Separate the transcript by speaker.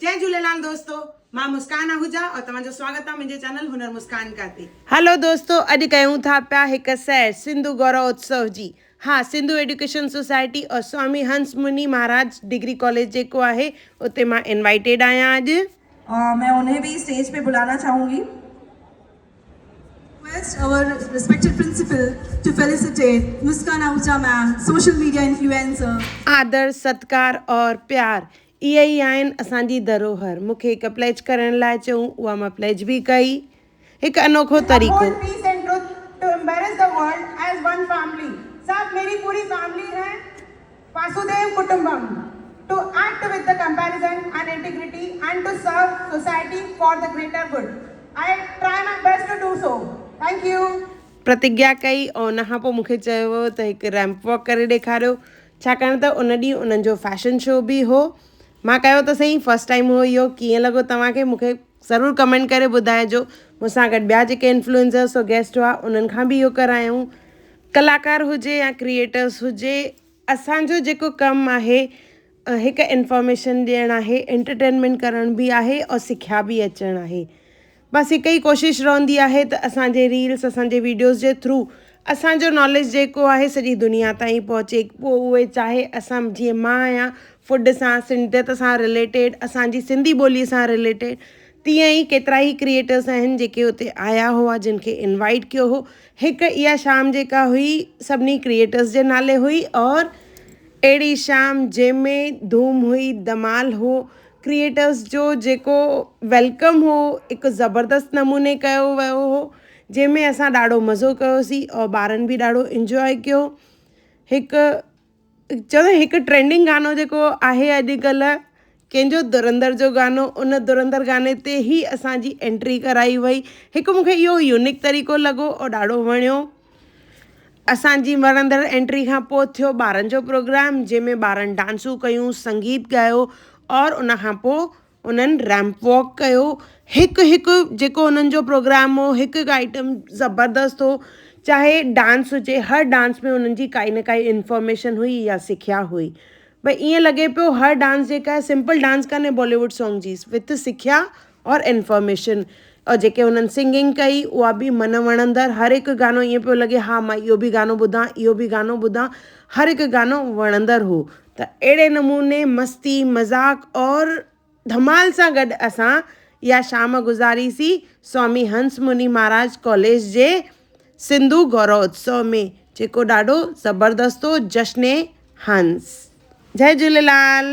Speaker 1: जय झूलेलाल दोस्तों, मां मुस्कान आहूजा और तव्हांजो स्वागत आहे मुंहिंजे चैनल हुनर मुस्कान का ते। हलो दोस्तों, अॼु कयूं था पिया हिकु सैर सिंधु गौरव उत्सव जी। हाँ, सिंधु एजुकेशन सोसाइटी और स्वामी हंस मुनि महाराज डिग्री कॉलेज जेको आहे उते मां इनवाइटेड आहियां अॼु।
Speaker 2: मैं उन्हें भी स्टेज पे बुलाना चाहूँगी।
Speaker 3: Request our respected principal to felicitate Muskan Ahuja ma'am, social media influencer.
Speaker 1: आदर, सत्कार और प्यार इहे ई आहिनि असांजी धरोहर। मूंखे हिकु प्लेज करण लाइ चयूं, उहा मां प्लेज बि कई। हिकु अनोखो तरीक़ो peace and truth to embrace the world as one family. सब मेरी पूरी फैमिली है, वासुदेव कुटुंबम। To act with the compassion and integrity and to serve society for the greater good. I try my best to do so. Thank you. प्रतिज्ञा कई और उन खां पोइ मूंखे चयो वियो त हिकु रैम्प वॉक करे ॾेखारियो, छाकाणि त उन ॾींहुं उन्हनि जो फैशन शो बि हो। मां कयो त सही, फस्ट टाइम हो इहो। कीअं लॻो तव्हांखे मूंखे ज़रूरु कमेंट करे ॿुधाइजो। मूंसां गॾु ॿिया जेके इन्फ्लुएंसर्स और गेस्ट हुआ उन्हनि खां बि इहो करायूं। कलाकार हुजे या क्रिएटर्स हुजे, असांजो जेको कमु आहे हिकु इंफॉर्मेशन ॾियणु आहे, एंटरटेनमेंट करण बि आहे और सिखिया बि अचणु आहे। बसि हिकु ई कोशिशि रहंदी आहे त असांजे रील्स, असांजे वीडियोज़ जे थ्रू असांजो नॉलेज जेको आहे सॼी दुनिया ताईं पहुचे। पोइ उहे चाहे असां जीअं मां आहियां फूड सां, सिंधियत सां रिलेटेड, असांजी सिंधी ॿोलीअ सां रिलेटेड, तीअं ई केतिरा ई क्रिएटर्स आहिनि जेके हुते आया हुआ, जिन खे इनवाइट कयो हो। हिकु इहा शाम जेका हुई सभिनी क्रिएटर्स जे नाले हुई और अहिड़ी शाम जंहिंमें धूम हुई, धमाल हो। क्रिएटर्स जो जेको वेलकम हो हिकु ज़बरदस्त नमूने कयो वियो हो, जंहिंमें असां ॾाढो मज़ो कयोसीं और ॿारनि बि ॾाढो इंजॉय कयो। हिकु चवंदा हिकु ट्रेंडिंग गानो जेको आहे अॼुकल्ह कंहिंजो धुरंधर जो गानो, उन धुरंधर गाने ते ई असांजी एंट्री कराई वई। हिकु मूंखे इहो यूनिक तरीक़ो लॻो और ॾाढो वणियो। असांजी वणंदड़ एंट्री खां पोइ थियो ॿारनि जो प्रोग्राम, जंहिंमें ॿारनि डांसूं कयूं, संगीत ॻायो और उन खां पोइ उन्हनि रैम्प वॉक कयो। हिकु हिकु जेको उन्हनि जो प्रोग्राम हो, हिकु हिकु आइटम ज़बरदस्त हो। चाहे डांस हुजे, हर डांस में उन्हनि जी काई न काई इंफॉर्मेशन हुई या सिखिया हुई। भई ईअं लॻे पियो हर डांस जेका आहे सिंपल डांस कान्हे बॉलीवुड सॉन्ग जी, विथ सिखिया और इंफॉर्मेशन। और जेके हुननि सिंगिंग कई उहा बि मन वणंदड़। हर हिकु गानो ईअं पियो लॻे हा मां इहो बि गानो ॿुधां, इहो बि गानो ॿुधां। हर हिकु गानो वणंदड़ हो। त अहिड़े नमूने मस्ती, मज़ाक और धमाल सां गॾु असां इहा शाम गुज़ारीसीं स्वामी हंस मुनि महाराज कॉलेज जे सिंधु गौरव उत्सव में, जेको ॾाढो ज़बरदस्त हो, जश्न हंस। जय झूलेलाल।